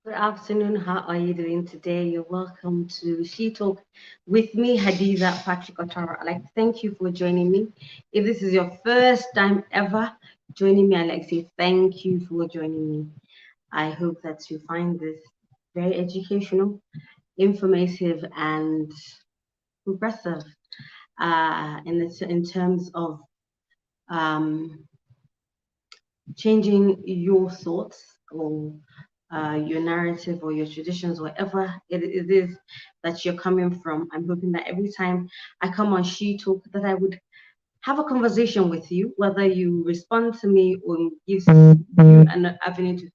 Good afternoon. How are you doing today? You're welcome to She Talk with me, Hadizah Patrick Otara. I'd like to thank you for joining me. If this is your first time ever joining me, I'd like to say thank you for joining me. I hope that you find this very educational, informative, and progressive in terms of um, changing your thoughts or your narrative or your traditions, whatever it is that you're coming from. I'm hoping that every time I come on She Talk, that I would have a conversation with you, whether you respond to me or gives you an avenue to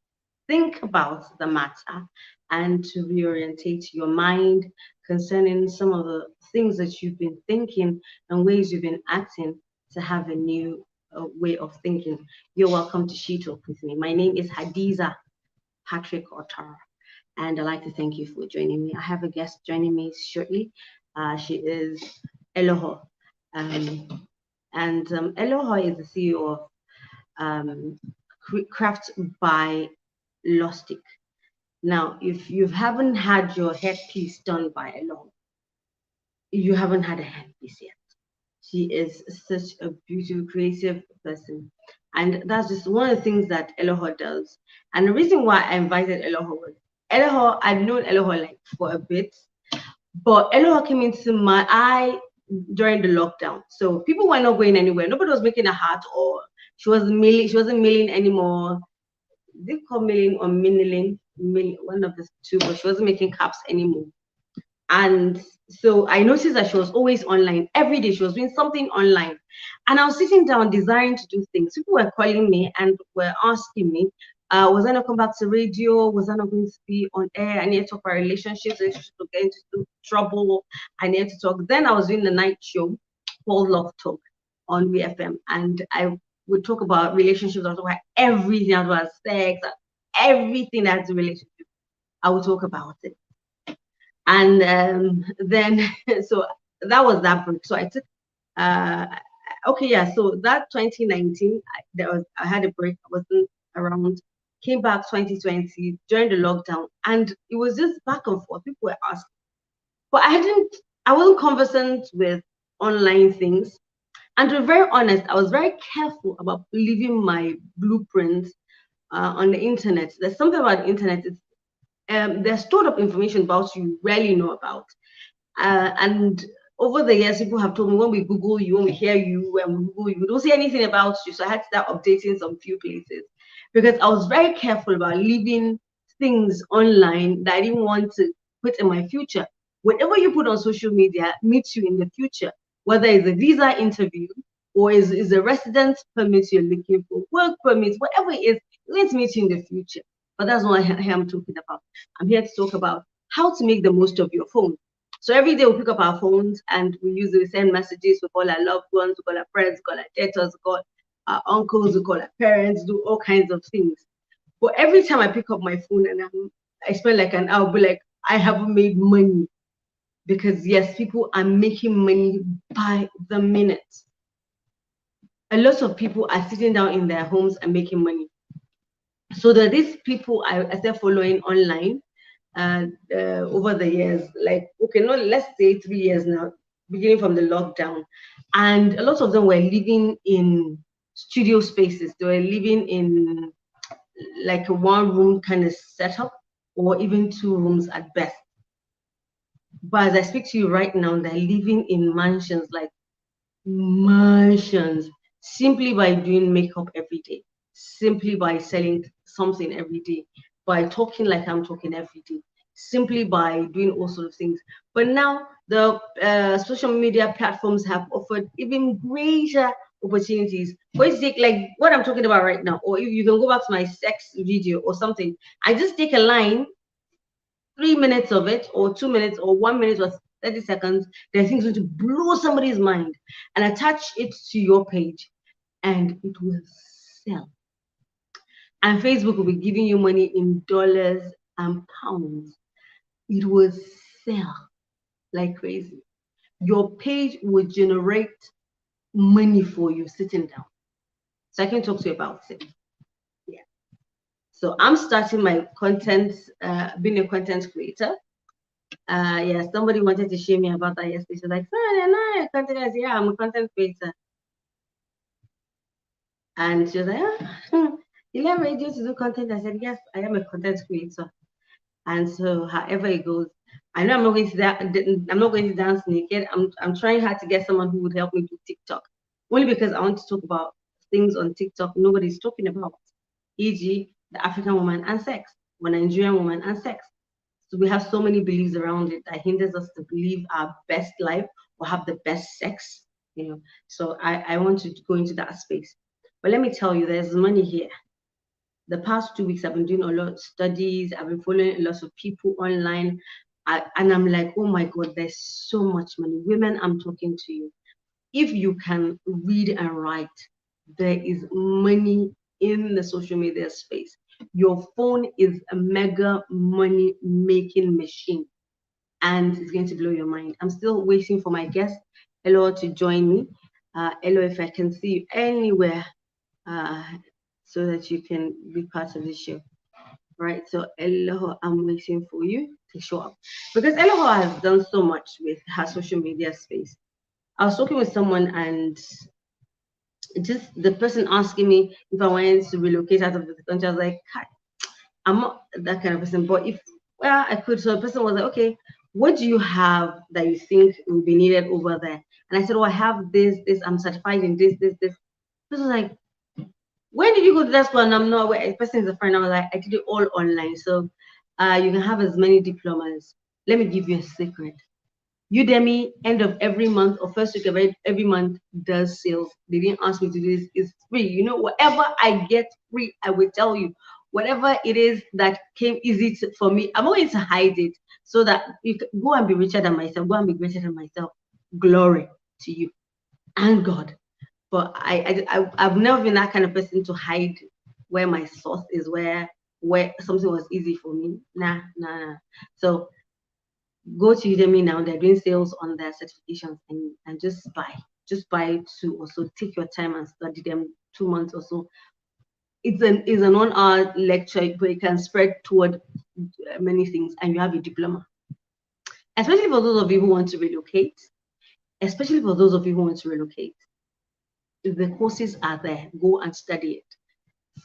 think about the matter and to reorientate your mind concerning some of the things that you've been thinking and ways you've been acting to have a new way of thinking. You're welcome to She Talk with me. My name is Hadiza Patrick Otara, and I'd like to thank you for joining me. I have a guest joining me shortly. She is Eloho. Um, and Eloho is the CEO of um, Craft by Lostic. Now, if you haven't had your headpiece done by Eloho, you haven't had a headpiece yet. She is such a beautiful, creative person. And that's just one of the things that Eloho does. And the reason why I invited Eloho was Eloho, I've known Eloho like for a bit, but Eloho came into my eye during the lockdown. So people were not going anywhere. Nobody was making a hat or she wasn't mailing anymore. They call mailing or mailing, one of the two, but she wasn't making caps anymore. And so I noticed that she was always online. Every day she was doing something online. And I was sitting down desiring to do things. People were calling me and were asking me, was I not come back to radio? Was I not going to be on air? I need to talk about relationships will get into trouble. I need to talk. Then I was doing the night show called Love Talk on VFM. And I would talk about relationships, I would talk about everything, about sex, everything that's a relationship. I would talk about it. And then so that was that break. So I took uh okay, yeah, so that 2019 I had a break. I wasn't around. Came back 2020 during the lockdown, and it was just back and forth. People were asking, but I wasn't conversant with online things. And to be very honest, I was very careful about leaving my blueprint on the internet. There's something about the internet. There's stored up information about you rarely know about. And over the years, people have told me when we Google you, when we hear you, when we Google you, we don't see anything about you. So I had to start updating some few places because I was very careful about leaving things online that I didn't want to put in my future. Whatever you put on social media meets you in the future, whether it's a visa interview or is a residence permit you're looking for, work permits, whatever it is, let's meet you in the future. But that's what I'm talking about. I'm here to talk about how to make the most of your phone. So every day we pick up our phones and we use it, we send messages, we call our loved ones, we call our friends, we call our debtors, we call our uncles, we call our parents, do all kinds of things. But every time I pick up my phone and I spend like an hour, I'll be like, I haven't made money. Because yes, people are making money by the minute. A lot of people are sitting down in their homes and making money. So that these people I started following online over the years, like, okay, no, let's say 3 years now, beginning from the lockdown. And a lot of them were living in studio spaces. They were living in like a one room kind of setup or even two rooms at best. But as I speak to you right now, they're living in mansions, like mansions, simply by doing makeup every day, simply by selling something every day, by talking like I'm talking every day, simply by doing all sorts of things. But now the social media platforms have offered even greater opportunities. For you to take like what I'm talking about right now, or if you can go back to my sex video or something, I just take a line, 3 minutes of it, or 2 minutes, or 1 minute, or 30 seconds, the thing's going to blow somebody's mind and attach it to your page, and it will sell. And Facebook will be giving you money in dollars and pounds. It will sell like crazy. Your page will generate money for you sitting down. So I can talk to you about it. Yeah. So I'm starting my content, being a content creator. Yeah, somebody wanted to share me about that yesterday. She's like, "Sorry, you're not a content creator." Yeah, I'm a content creator. And she was like, you learn radio to do content? I said, yes, I am a content creator. And so, however it goes, I know I'm not going to dance naked. I'm trying hard to get someone who would help me do TikTok, only because I want to talk about things on TikTok nobody's talking about, e.g., the African woman and sex, the Nigerian woman and sex. So we have so many beliefs around it that hinders us to believe our best life or have the best sex. So I want to go into that space. But let me tell you, there's money here. The past 2 weeks, I've been doing a lot of studies. I've been following lots of people online. And I'm like, oh my God, there's so much money. Women, I'm talking to you. If you can read and write, there is money in the social media space. Your phone is a mega money making machine, and it's going to blow your mind. I'm still waiting for my guest, Elo, to join me. Elo, if I can see you anywhere, uh, so that you can be part of the show. Right, so Elo, I'm waiting for you to show up because Elo has done so much with her social media space. I was talking with someone and just the person asking me if I wanted to relocate out of the country. I was like, "Hi, I'm not that kind of person, but if well I could." So the person was like, okay, what do you have that you think will be needed over there? And I said, oh, I have this, I'm certified in this. This was like, when did you go to that school? And I'm not aware. A person is a friend. I was like, I did it all online. So you can have as many diplomas. Let me give you a secret. Udemy, end of every month or first week of every month, does sales. They didn't ask me to do this. It's free. Whatever I get free, I will tell you. Whatever it is that came easy for me, I'm going to hide it so that you can go and be richer than myself. Go and be greater than myself. Glory to you and God. But I've never been that kind of person to hide where my source is, where something was easy for me. Nah. So go to Udemy now. They're doing sales on their certifications, and just buy two or so. Take your time and study them 2 months or so. It's an 1 hour lecture, but it can spread toward many things, and you have a diploma. Especially for those of you who want to relocate. Especially for those of you who want to relocate. The courses are there. Go and study it.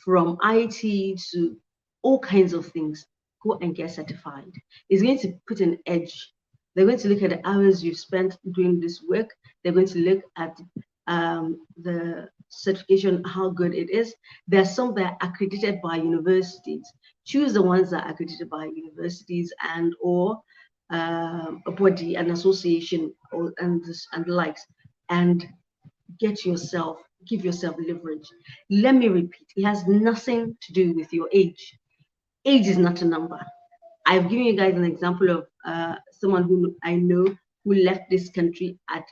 From IT to all kinds of things. Go and get certified. It's going to put an edge. They're going to look at the hours you've spent doing this work. They're going to look at the certification, how good it is. There are some that are accredited by universities. Choose the ones that are accredited by universities or a body, an association, and the likes, and give yourself leverage. Let me repeat, it has nothing to do with your age. Age is not a number. I've given you guys an example of someone who I know who left this country at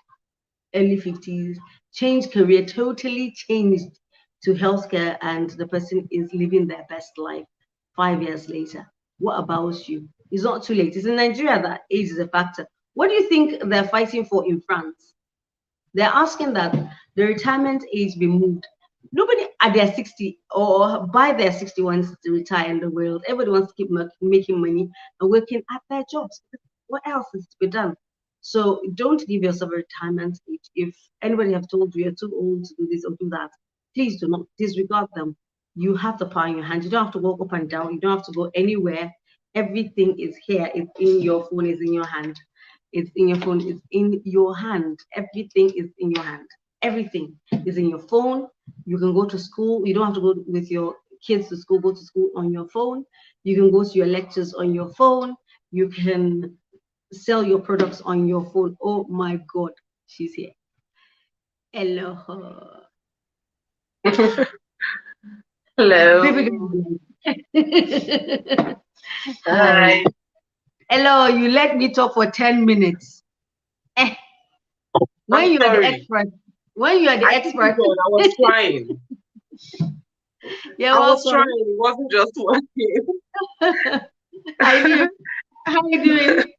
early 50s, changed career, totally changed to healthcare, and the person is living their best life 5 years later. What about you? It's not too late. It's in Nigeria that age is a factor. What do you think they're fighting for in France? They're asking that the retirement age be moved. Nobody at their 60 or by their 60 wants to retire in the world. Everybody wants to keep making money and working at their jobs. What else is to be done? So don't give yourself a retirement age. If anybody have told you you're too old to do this or do that, please do not disregard them. You have the power in your hand. You don't have to walk up and down. You don't have to go anywhere. Everything is here. It's in your phone. It's in your hand. It's in your phone. It's in your hand. Everything is in your hand. Everything is in your phone. You can go to school. You don't have to go with your kids to school. Go to school on your phone. You can go to your lectures on your phone. You can sell your products on your phone. Oh my God, she's here. Hello. Hello. Hi. Hi. Hello, you let me talk for 10 minutes. Eh, I'm when you are the sorry. expert, when you are the I couldn't expert, go. I was trying. you're I was trying. welcome. It wasn't just working. I knew. How are you doing?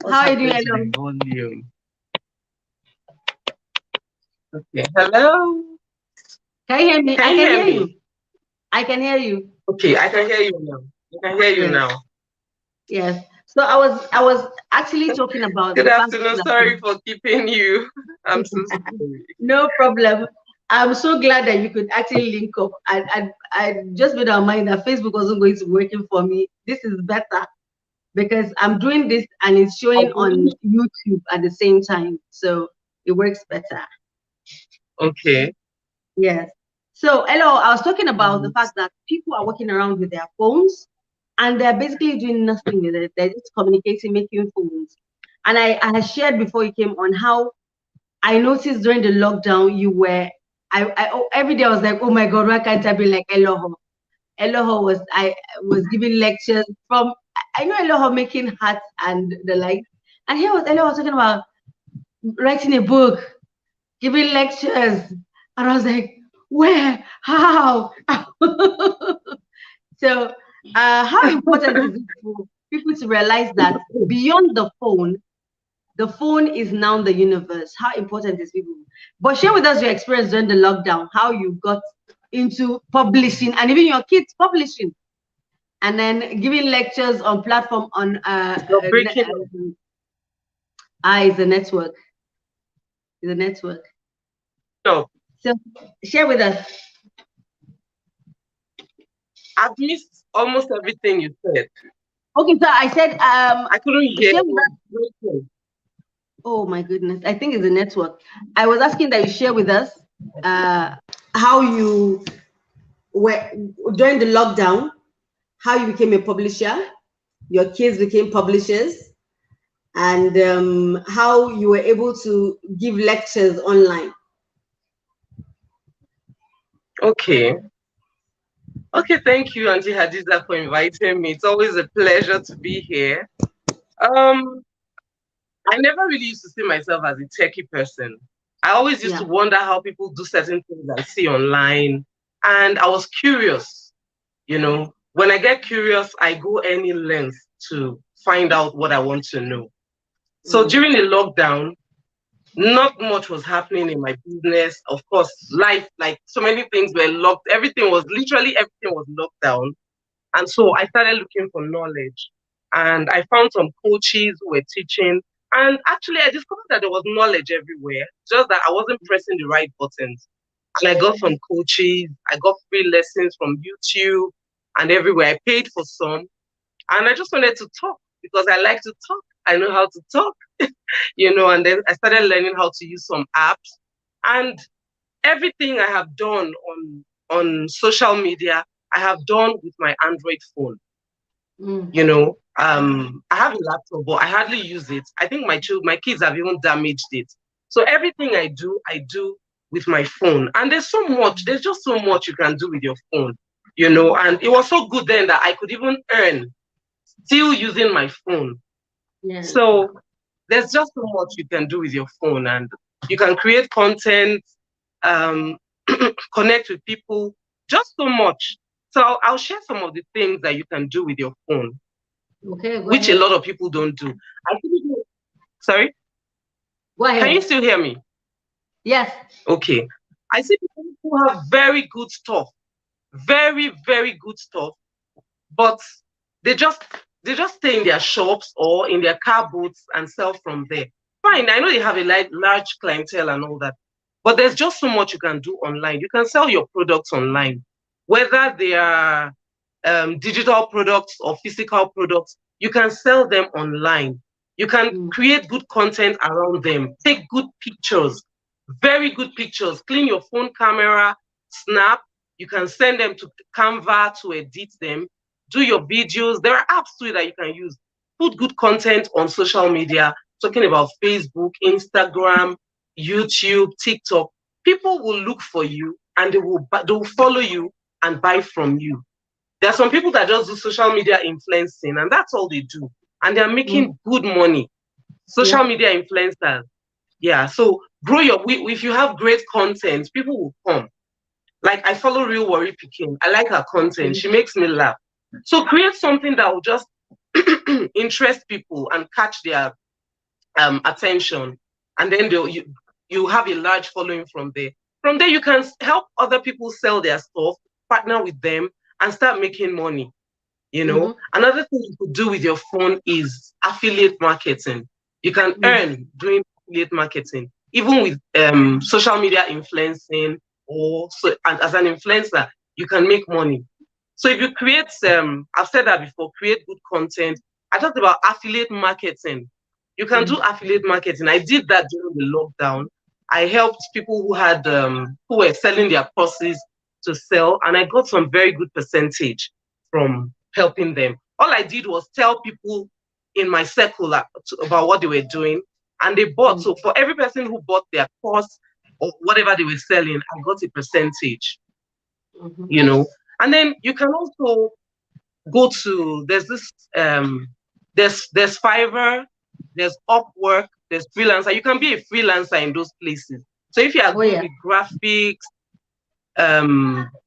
What's How are you happening doing, to hello? the volume? Okay. Hello. Can you hear me? Can I you can hear hear you. me? I can hear you. Okay, I can hear you now. I can hear you Yes. now. Yes. So I was actually talking about Good the fact afternoon. that Sorry for keeping you. I'm so sorry. no problem. I'm so glad that you could actually link up. I just made our mind that Facebook wasn't going to be working for me. This is better because I'm doing this and it's I showing on believe- YouTube at the same time. So it works better. Okay. Yes. So, hello, I was talking about the Mm. fact that people are walking around with their phones and they're basically doing nothing with it. They're just communicating, making phones. And I had shared before you came on how I noticed during the lockdown you were, every day I was like, oh my God, why can't I be like Eloho? Eloho I was giving lectures from, I know Eloho making hats and the like. And here was Eloho talking about writing a book, giving lectures. And I was like, where? How? So, how important is it for people to realize that beyond the phone is now the universe? How important is people? But share with us your experience during the lockdown, how you got into publishing and even your kids publishing and then giving lectures on platform on You're breaking up. is a network. Is a network. No, So share with us. I've missed almost everything you said. Okay, so I said I couldn't hear share with you. us. Oh my goodness, I think it's a network. I was asking that you share with us uh, how you were during the lockdown, how you became a publisher, your kids became publishers, and how you were able to give lectures online. Okay. Okay, thank you, Auntie Hadizah, for inviting me. It's always a pleasure to be here. Um, I never really used to see myself as a techie person. I always used to Yeah. wonder how people do certain things I see online. And I was curious, you know. When I get curious, I go any length to find out what I want to know. So Mm. during the lockdown, not much was happening in my business. Of course, life, like so many things were locked. Everything was locked down. And so I started looking for knowledge. And I found some coaches who were teaching. And actually, I discovered that there was knowledge everywhere, just that I wasn't pressing the right buttons. And I got some coaches, I got free lessons from YouTube and everywhere. I paid for some. And I just wanted to talk because I like to talk. I know how to talk, and then I started learning how to use some apps. And everything I have done on social media, I have done with my Android phone. Mm. I have a laptop, but I hardly use it. I think my kids have even damaged it. So everything I do with my phone. And there's just so much you can do with your phone, and it was so good then that I could even earn still using my phone. Yes. So there's just so much you can do with your phone, and you can create content, um, connect with people, just so much. So I'll share some of the things that you can do with your phone, Okay, go which a ahead. lot of people don't do. I think, sorry, Go can you ahead. still hear me? Yes. Okay. I see people who have very good stuff, very, very good stuff, but they just they just stay in their shops or in their car booths and sell from there. Fine, I know they have a large clientele and all that, but there's just so much you can do online. You can sell your products online, whether they are digital products or physical products. You can sell them online. You can Mm. create good content around them. Take good pictures, very good pictures. Clean your phone camera, snap. You can send them to Canva to edit them. Do your videos. There are apps too that you can use. Put good content on social media, talking about Facebook, Instagram, YouTube, TikTok. People will look for you and they will follow you and buy from you. There are some people that just do social media influencing, and that's all they do. And they're Mm. making good money. Social Yeah. media influencers. Yeah. So grow if you have great content, people will come. Like I follow Real Worry Peking. I like her content. Mm. She makes me laugh. So create something that will just interest people and catch their attention. And then you have a large following from there. From there, you can help other people sell their stuff, partner with them, and start making money. Mm-hmm. Another thing you could do with your phone is affiliate marketing. You can Mm-hmm. earn doing affiliate marketing, even with social media influencing, or so, and as an influencer, you can make money. So if you create, I've said that before, create good content. I talked about affiliate marketing. You can do affiliate marketing. I did that during the lockdown. I helped people who were selling their courses to sell, and I got some very good percentage from helping them. All I did was tell people in my circle about what they were doing, and they bought. So for every person who bought their course or whatever they were selling, I got a percentage, Mm-hmm. you know. And then you can also go to there's Fiverr, there's Upwork, there's freelancer. You can be a freelancer in those places. So if you are Oh good yeah. with graphics,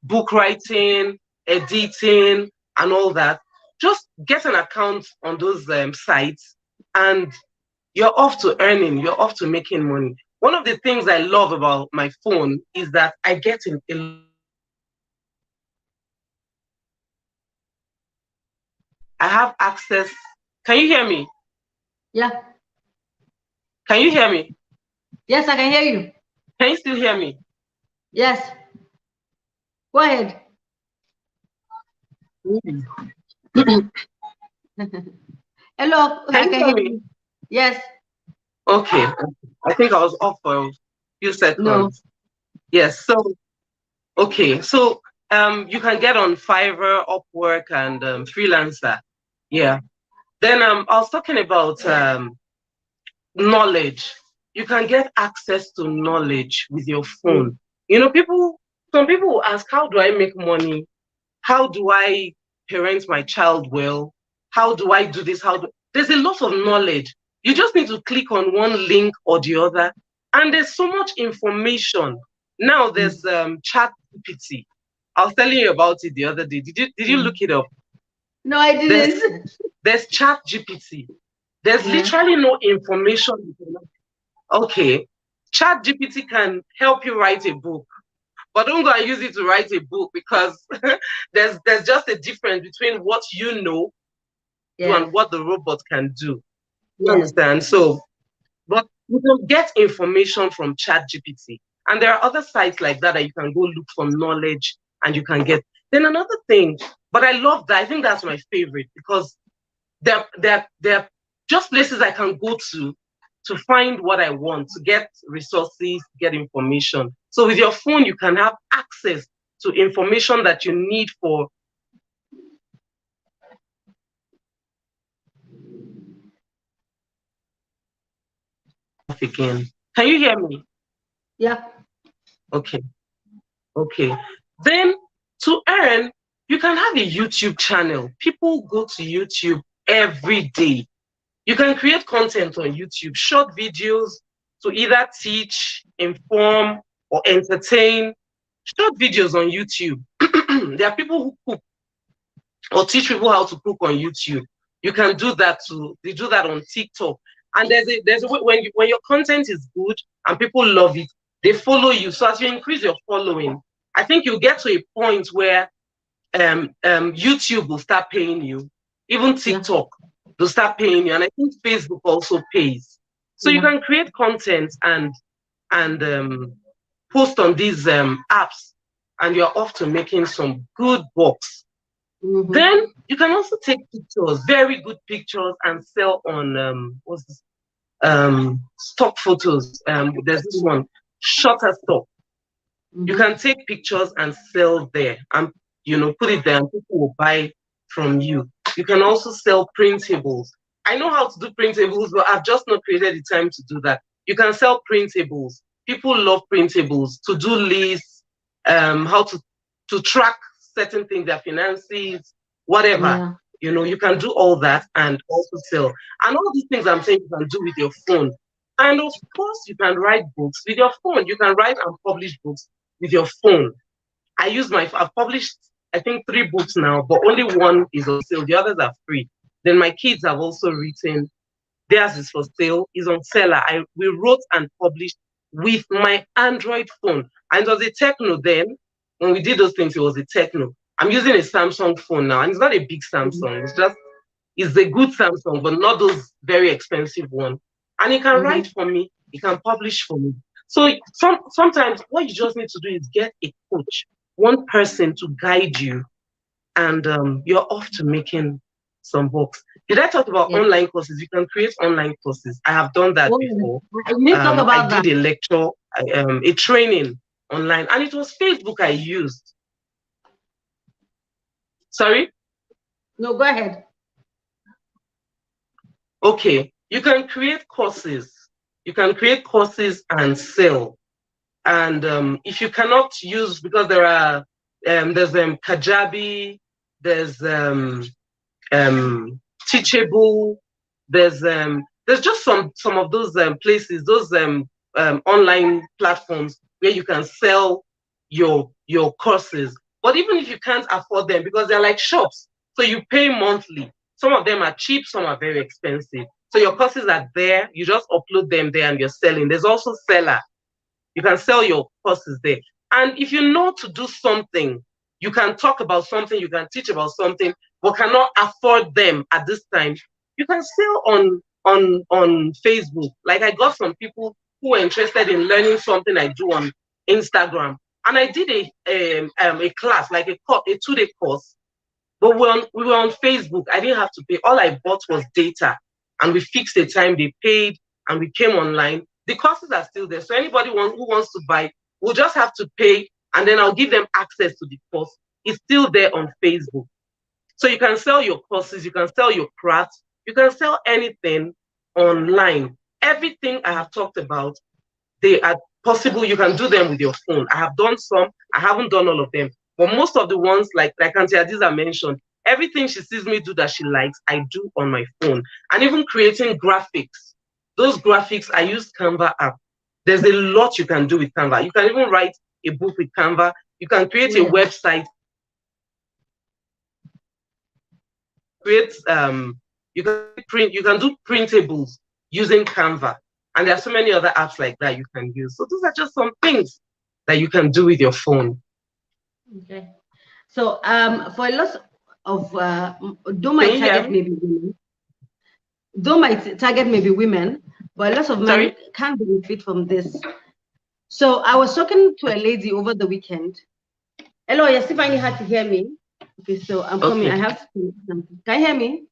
book writing, editing, and all that, just get an account on those sites, and you're off to earning. You're off to making money. One of the things I love about my phone is that I get in a lot of information. I have access. Can you hear me? Yeah. Can you hear me? Yes, I can hear you. Can you still hear me? Yes. Go ahead. Mm. Hello, Can I you can hear hear me? you. Yes. Okay. I think I was off for a few No. seconds. Yes. So okay. So you can get on Fiverr, Upwork, and freelancer. Yeah. Then I was talking about knowledge. You can get access to knowledge with your Mm. phone. Some people will ask, how do I make money? How do I parent my child well? How do I do this? There's a lot of knowledge. You just need to click on one link or the other, and there's so much information. Now Mm. there's Chat GPT. I was telling you about it the other day. Did you Mm. look it up? No, I There's didn't. there's Chat GPT. There's Yeah. literally no information. Okay, Chat GPT can help you write a book, but don't go and use it to write a book, because there's just a difference between what you know do Yes. and what the robot can do. You Yes. understand? So, but you can get information from ChatGPT, and there are other sites like that that you can go look for knowledge, and you can get. Then another thing, but I love that. I think that's my favorite, because they're just places I can go to find what I want, to get resources, get information. So with your phone, you can have access to information that you need for again. Can you hear me? Yeah. Okay, okay. Then to earn, you can have a YouTube channel. People go to YouTube every day. You can create content on YouTube, short videos to either teach, inform, or entertain. Short videos on YouTube. There are people who cook or teach people how to cook on YouTube. You can do that too. They do that on TikTok. And there's a way when your content is good and people love it, they follow you. So as you increase your following, I think you get to a point where YouTube will start paying you. Even Yeah. TikTok will start paying you, and I think Facebook also pays. So you Yeah. can create content and post on these apps, and you're off to making some good bucks. Mm-hmm. Then you can also take pictures, very good pictures, and sell on what's this? Stock photos. There's this one, Shutterstock. You Mm-hmm. can take pictures and sell there, and put it there, and people will buy from you. You can also sell printables. I know how to do printables, but I've just not created the time to do that. You can sell printables. People love printables, to-do lists, how to track certain things, their finances, whatever. Yeah. You can do all that and also sell. And all these things I'm saying you can do with your phone. And of course, you can write books with your phone. You can write and publish books with your phone. I've published, I think, 3 books now, but only one is on sale. The others are free. Then my kids have also written, theirs is for sale, is on seller. We wrote and published with my Android phone. And it was a Techno then. When we did those things, it was a Techno. I'm using a Samsung phone now, and it's not a big Samsung. It's a good Samsung, but not those very expensive one. And it can write for me. It can publish for me. So sometimes what you just need to do is get a coach, one person to guide you, and you're off to making some books. Did I talk about online courses? You can create online courses. I have done that before. You talk about I did a lecture, a training online, and it was Facebook I used. Sorry? No, go ahead. Okay, you can create courses. You can create courses and sell. And if you cannot use, because there's Kajabi, there's Teachable, there's just some of those places, those online platforms where you can sell your courses. But even if you can't afford them, because they're like shops, so you pay monthly. Some of them are cheap, some are very expensive. So your courses are there, you just upload them there and you're selling. There's also Seller. You can sell your courses there. And if you know to do something, you can talk about something, you can teach about something, but cannot afford them at this time, you can sell on Facebook. Like I got some people who were interested in learning something I do on Instagram. And I did a class, like a 2-day course. But we were on Facebook. I didn't have to pay. All I bought was data. And we fixed the time they paid and we came online. The courses are still there. So anybody who wants to buy will just have to pay, and then I'll give them access to the course. It's still there on Facebook. So you can sell your courses, you can sell your crafts, you can sell anything online. Everything I have talked about, they are possible. You can do them with your phone. I have done some, I haven't done all of them. But most of the ones, like Auntie Hadizah mentioned, everything she sees me do that she likes, I do on my phone. And even creating graphics. Those graphics, I use Canva app. There's a lot you can do with Canva. You can even write a book with Canva. You can create a website. You can do printables using Canva. And there are so many other apps like that you can use. So those are just some things that you can do with your phone. Okay. So for a lot of though my target may be women, but a lot of men can't benefit from this. So I was talking to a lady over the weekend. Hello, yes, if I had to hear me. Okay, so I'm coming. I have to say something. Can you hear me?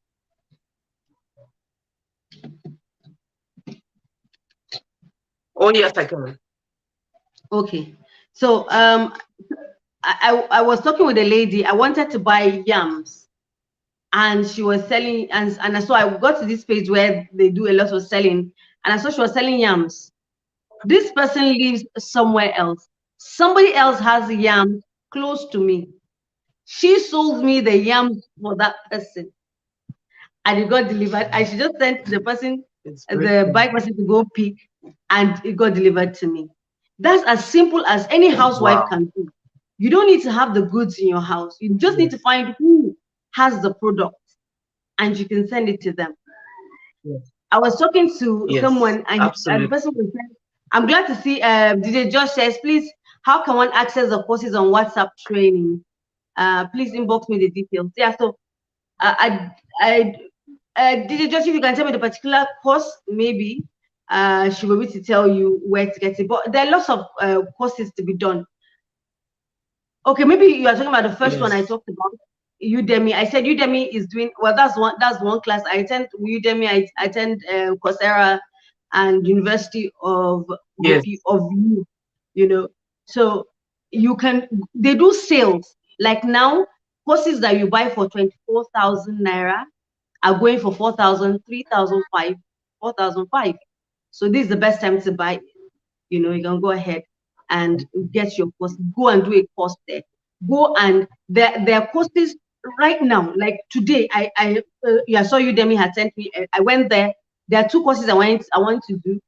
Oh yes, I can. Okay. So I was talking with a lady. I wanted to buy yams, and she was selling, and so I got to this page where they do a lot of selling, and I saw she was selling yams. This person lives somewhere else. Somebody else has yams close to me. She sold me the yams for that person, and it got delivered. And she just sent the person, the bike person, to go pick, and it got delivered to me. That's as simple as any housewife can do. You don't need to have the goods in your house. You just need to find who has the product, and you can send it to them. I was talking to someone, and the person was saying, I'm glad to see DJ Josh says, please, how can one access the courses on WhatsApp training? Please inbox me the details. Yeah, so DJ Josh, if you can tell me the particular course, maybe she will be able to tell you where to get it. But there are lots of courses to be done. Okay, maybe you are talking about the first one I talked about, Udemy. I said Udemy is doing well. That's one class. I attend Udemy. I attend Coursera and University of you. You know, so you can. They do sales. Like now, courses that you buy for 24,000 naira are going for 4,000, 3,005, 4,005. So this is the best time to buy. You know, you can go ahead and get your course. Go and do a course there. Go and there are courses right now. Like today, I saw Udemy had sent me. I went there. There are 2 courses I want to do.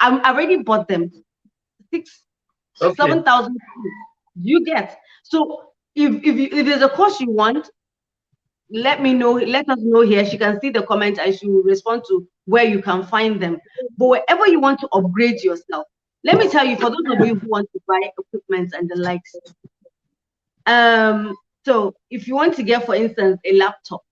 I already bought them. 7,000. You get. So if there's a course you want, let me know. Let us know here. She can see the comment and she will respond to where you can find them. But wherever you want to upgrade yourself, Let me tell you, for those of you who want to buy equipment and the likes, so if you want to get, for instance, a laptop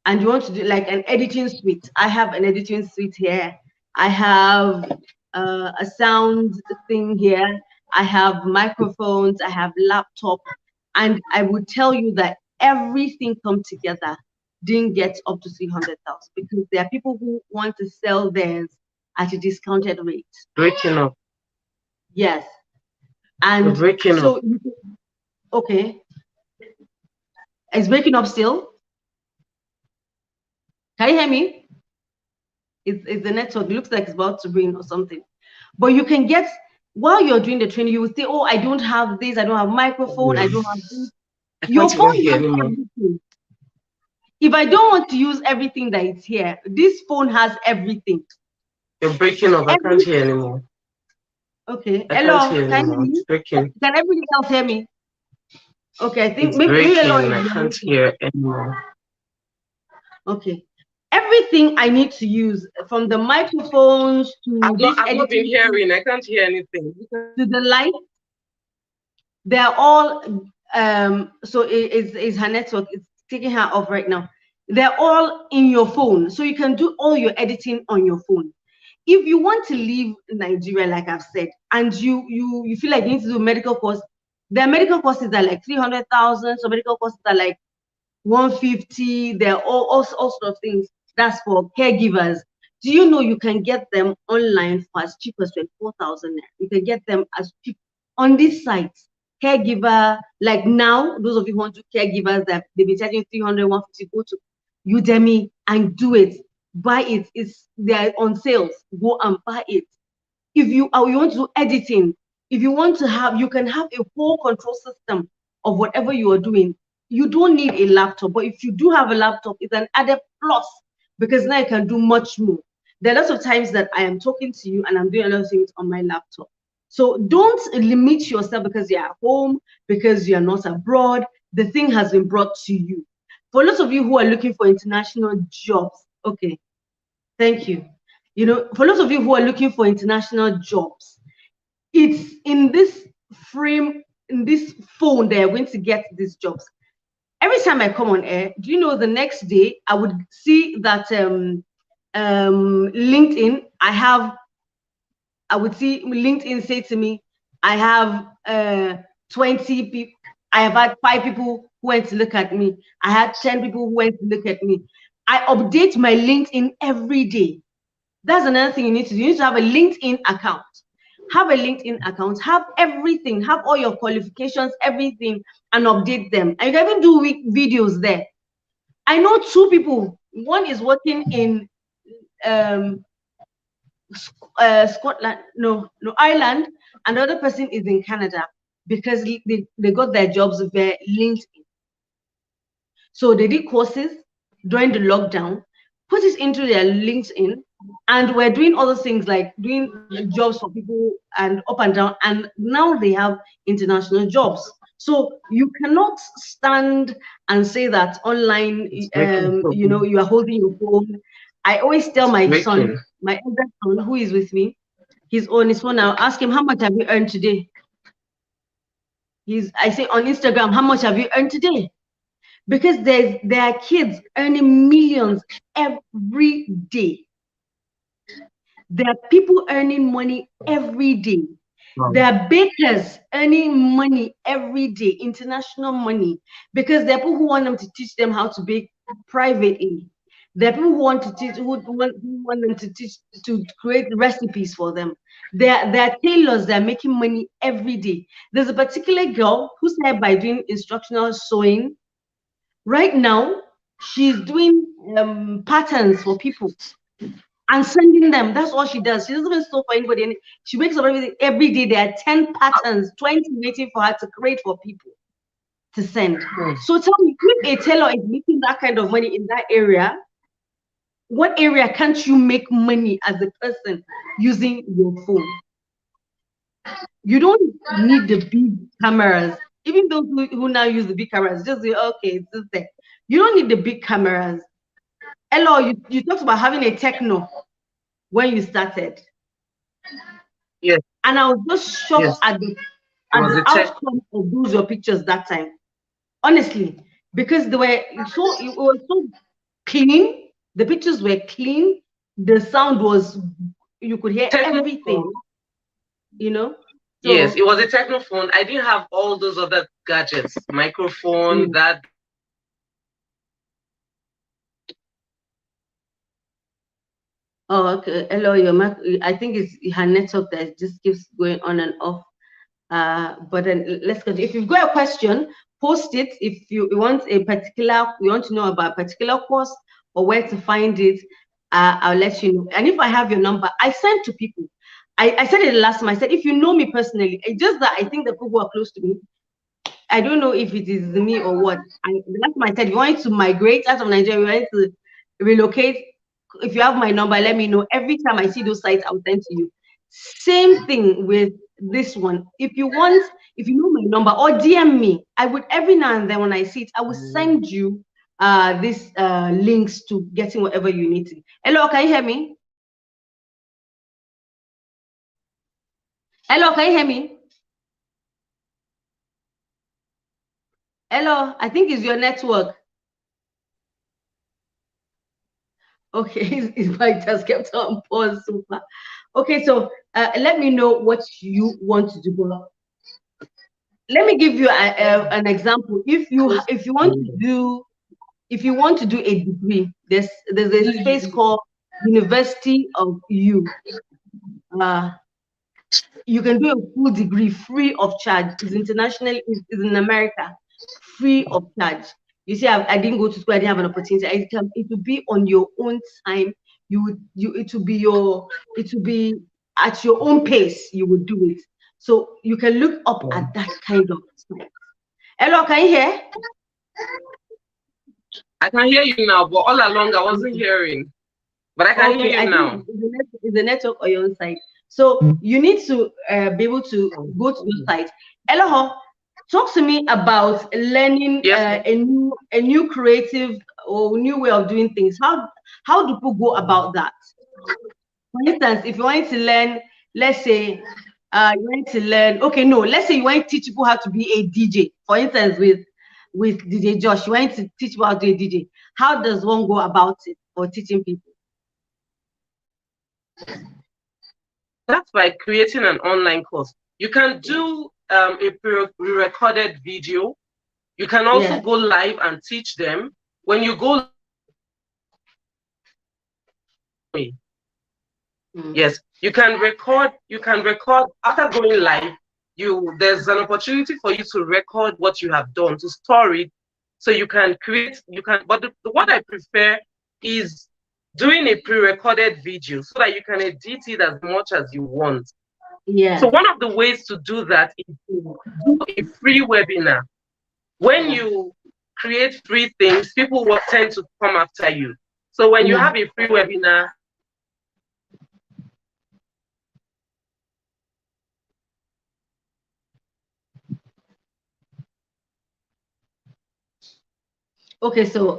and you want to do like an editing suite, I have an editing suite here. I have a sound thing here. I have microphones. I have laptop, and I would tell you that everything come together didn't get up to 300,000 because there are people who want to sell theirs at a discounted rate. Breaking up. Yes, You're and breaking up. so okay, it's breaking up still. Can you hear me? It's the network. It looks like it's about to rain or something. But you can get, while you're doing the training, you will say, oh, I don't have this, I don't have microphone, I don't have this. I Your can't phone even hear has anymore. everything. If I don't want to use everything that is here, this phone has everything. You're breaking up. I can't hear Everything. anymore. Okay. I can't Hello, hear can you hear anymore. It's me? breaking. Can everybody else hear me? Okay, I think It's maybe hello breaking. is I your can't network. hear anymore. Okay. Everything I need to use, from the microphones to I've this not. I've not been editing hearing. I can't hear anything. to the light, they're all so it's her network, it's taking her off right now. They're all in your phone, so you can do all your editing on your phone. If you want to leave Nigeria, like I've said, and you feel like you need to do a medical course, their medical courses are like 300,000, so medical courses are like 150. They're all sorts of things. That's for caregivers. Do you know you can get them online for as cheap as 24,000? You can get them as cheap on this site. Caregiver, like now, those of you who want to do caregivers that they've been charging 300, 150, go to Udemy and do it. Buy it. They're on sales. Go and buy it. If you want to do editing, if you want to have, you can have a whole control system of whatever you are doing. You don't need a laptop, but if you do have a laptop, it's an added plus because now you can do much more. There are lots of times that I am talking to you and I'm doing a lot of things on my laptop. So don't limit yourself because you're at home, because you're not abroad. The thing has been brought to you. For lots of you who are looking for international jobs, okay, thank you. You know, for lots of you who are looking for international jobs, it's in this frame, in this phone, they are going to get these jobs. Every time I come on air, do you know the next day I would see that LinkedIn, I would see LinkedIn say to me, I have 20 people, I have had 5 people who went to look at me. I had 10 people who went to look at me. I update my LinkedIn every day. That's another thing you need to do. You need to have a LinkedIn account. Have a LinkedIn account, have everything, have all your qualifications, everything, and update them. And you can even do videos there. I know 2 people. One is working in um, Scotland, no, Ireland, and the other person is in Canada because they got their jobs via LinkedIn. So they did courses during the lockdown, put it into their LinkedIn, and we're doing other things like doing jobs for people and up and down. And now they have international jobs. So you cannot stand and say that online, It's breaking. you are holding your phone. I always tell It's my son, breaking. my elder son, who is with me, he's on his phone now. Ask him, how much have you earned today? I say on Instagram, how much have you earned today? Because there are kids earning millions every day. There are people earning money every day. Wow. There are bakers earning money every day, international money, because there are people who want them to teach them how to bake privately. There are people who want to teach, who want them to teach, to create recipes for them. There are tailors that are making money every day. There's a particular girl who started by doing instructional sewing. Right now, she's doing patterns for people and sending them. That's all she does. She doesn't even sew for anybody. And she wakes up every day. There are 10 patterns, 20 waiting for her to create for people to send. So tell me, if a tailor is making that kind of money in that area, what area can't you make money as a person using your phone? You don't need the big cameras. Even those who now use the big cameras, just say, okay, it's just there. You don't need the big cameras. Hello, you talked about having a techno when you started. Yes. And I was just shocked Yes. at It was the a tech. outcome of those your pictures that time. Honestly, because they were it was so clean. The pictures were clean. The sound was, you could hear everything, Technophone. you know. Yes, So it was a technophone. I didn't have all those other gadgets, microphone, mm. that. Oh, okay. Hello, your mic. I think it's her network that just keeps going on and off. But then let's continue. If you've got a question, post it. If you want you want to know about a particular course or where to find it, I'll let you know. And if I have your number, I send to people. I said it last time. I said, if you know me personally, it's just that I think the people who are close to me, I don't know if it is me or what. That's why I said, you want to migrate out of Nigeria, you want to relocate. If you have my number, let me know. Every time I see those sites, I'll send to you. Same thing with this one. If you know my number or DM me, I would every now and then when I see it, I will send you these links to getting whatever you need to. Hello, can you hear me? Hello, can you hear me? Hello, I think it's your network. Okay, his mic just kept on pause so far. Okay, so let me know what you want to do. Let me give you an example. If you want to do a degree, there's a space called University of U. Uh, you can do a full degree free of charge. It's international. It's in America, free of charge. You see, I didn't go to school. I didn't have an opportunity. It will be on your own time. It will be at your own pace. You would do it. So you can look up at that kind of site. Hello, can you hear? I can hear you now, but all along I wasn't hearing. But I can hear Okay, I you think now. it's the network on your own side. So you need to be able to go to the site. Eloho, talk to me about learning Yes. a new creative or new way of doing things. How do people go about that? For instance, if you want to learn, let's say you want to learn, okay, no, let's say you want to teach people how to be a DJ. For instance, with DJ Josh, you want to teach people how to be a DJ. How does one go about it for teaching people? That's by creating an online course. You can do a pre-recorded video. You can also Yeah. go live and teach them. When you go, yes, you can record. You can record after going live. There's an opportunity for you to record what you have done, to store it, so you can create. You can, but what I prefer is doing a pre-recorded video so that you can edit it as much as you want. Yeah. So one of the ways to do that is to do a free webinar. When you create free things, people will tend to come after you. So when you have a free webinar, Okay, so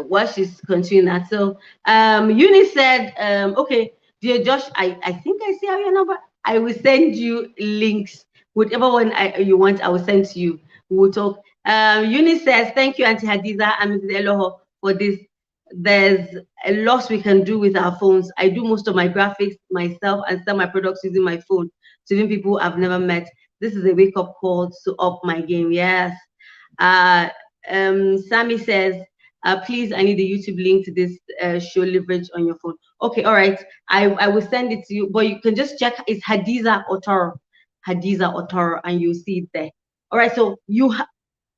while she's continuing that, so Eunice said, okay, dear Josh, I think I see how your number. I will send you links. Whatever one you want, I will send to you. We will talk. Eunice says, thank you, Auntie Hadiza and Mrs. Eloho, for this. There's a lot we can do with our phones. I do most of my graphics myself and sell my products using my phone to even people I've never met. This is a wake-up call to up my game. Yes. Uh, Sammy says, please, I need the YouTube link to this show leverage on your phone. Okay, all right. I will send it to you, but you can just check. It's Hadizah Otoro, and you'll see it there. All right. So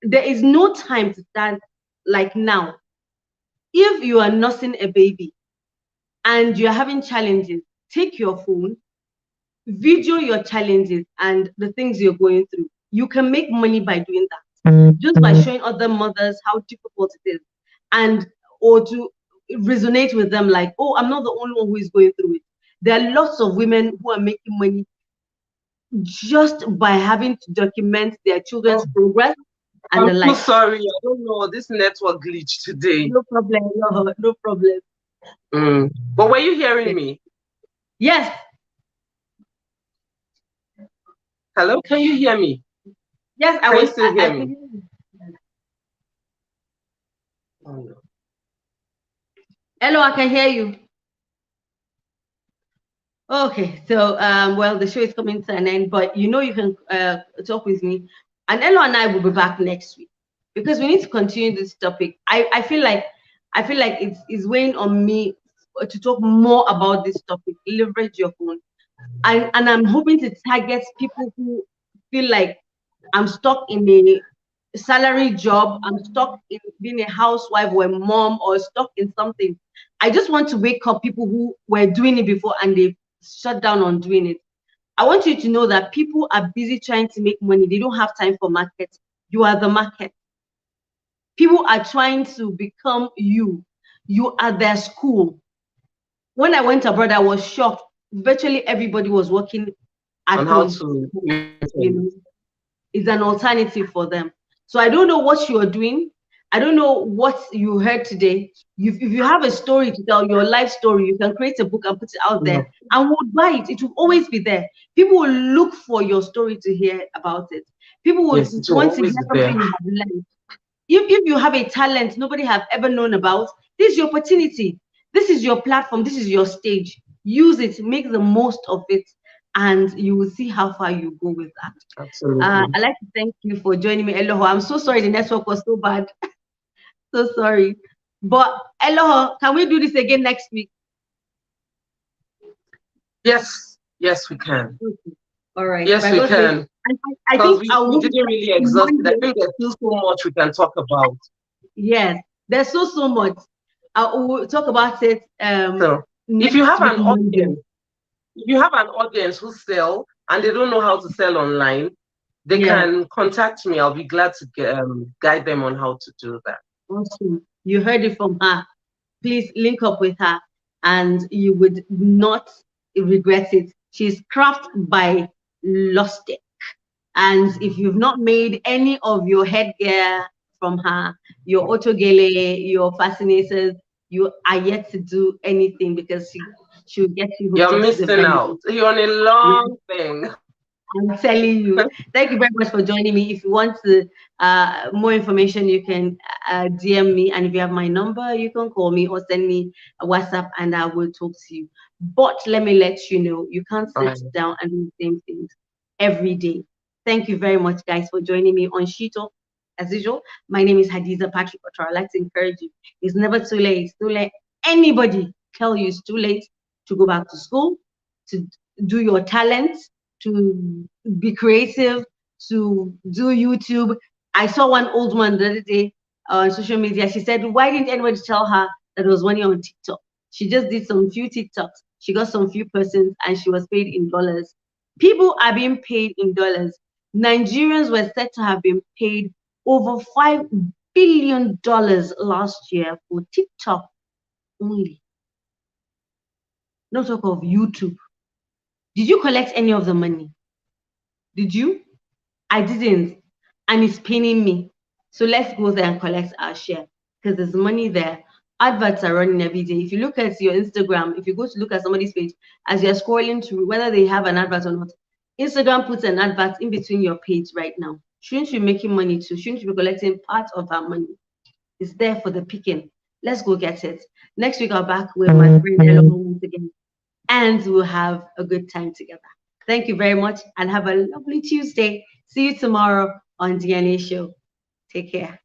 there is no time to stand like now. If you are nursing a baby and you're having challenges, take your phone, video your challenges and the things you're going through. You can make money by doing that, just by showing other mothers how difficult it is, and or to resonate with them like, oh, I'm not the only one who is going through it. There are lots of women who are making money just by having to document their children's progress and I'm the so like. sorry. I don't know, this network glitch today. No problem, no problem. But were you hearing Okay. me? Yes. Hello, can you hear me? Yes, Can you still I hear could me? hear you. Oh, no. Hello, I can hear you. Okay, so well, the show is coming to an end, but you know you can talk with me, and Ella and I will be back next week because we need to continue this topic. I feel like it's weighing on me to talk more about this topic. Leverage your phone, and I'm hoping to target people who feel like I'm stuck in a salary job, I'm stuck in being a housewife or a mom or stuck in something. I just want to wake up people who were doing it before and they shut down on doing it. I want you to know that people are busy trying to make money. They don't have time for market. You are the market. People are trying to become you. You are their school. When I went abroad, I was shocked. Virtually everybody was working at On how home. to You know, is an alternative for them. So I don't know what you are doing. I don't know what you heard today. If you have a story to tell, your life story, you can create a book and put it out there and we'll buy it. It will always be there. People will look for your story to hear about it. People would yes, it will want to hear always be something there. you have learned. If you have a talent nobody have ever known about, this is your opportunity. This is your platform. This is your stage. Use it, make the most of it, and you will see how far you go with that. Absolutely. I'd like to thank you for joining me, Eloho. I'm so sorry the network was so bad. So sorry. But Eloho, can we do this again next week? Yes, yes, we can. Okay. All right. Yes, By we God's grace. can. And I Because think we, I'll we move didn't really to exhaust it. I Monday. think there's still so much we can talk about. Yes, there's so much. I will talk about it So if you next have week an Monday. audience, if you have an audience who sell and they don't know how to sell online, they Yes. can contact me. I'll be glad to guide them on how to do that. Awesome. You heard it from her. Please link up with her and you would not regret it. She's craft by Lustic. And if you've not made any of your headgear from her, your autogele, your fascinators, you are yet to do anything because she'll get you hooked You're up to the missing out. vending. You're on a long thing. I'm telling you. Thank you very much for joining me. If you want to, more information, you can DM me. And if you have my number, you can call me or send me a WhatsApp and I will talk to you. But let me let you know, you can't All sit right. down and do the same things every day. Thank you very much, guys, for joining me on Shito. As usual, my name is Hadizah Patrick Otter. I'd like to encourage you. It's never too late. Don't let anybody tell you it's too late to go back to school, to do your talents, to be creative, to do YouTube. I saw one old woman the other day on social media. She said, why didn't anybody tell her that there was money on TikTok? She just did some few TikToks. She got some few persons and she was paid in dollars. People are being paid in dollars. Nigerians were said to have been paid over $5 billion last year for TikTok only. No talk of YouTube. Did you collect any of the money? Did you? I didn't, and it's paining me. So let's go there and collect our share because there's money there. Adverts are running every day. If you look at your Instagram, if you go to look at somebody's page, as you're scrolling through, whether they have an advert or not, Instagram puts an advert in between your page right now. Shouldn't you be making money too? Shouldn't you be collecting part of our money? It's there for the picking. Let's go get it. Next week, I'll back with my friend Ella once again, and we'll have a good time together. Thank you very much and have a lovely Tuesday. See you tomorrow on DNA Show. Take care.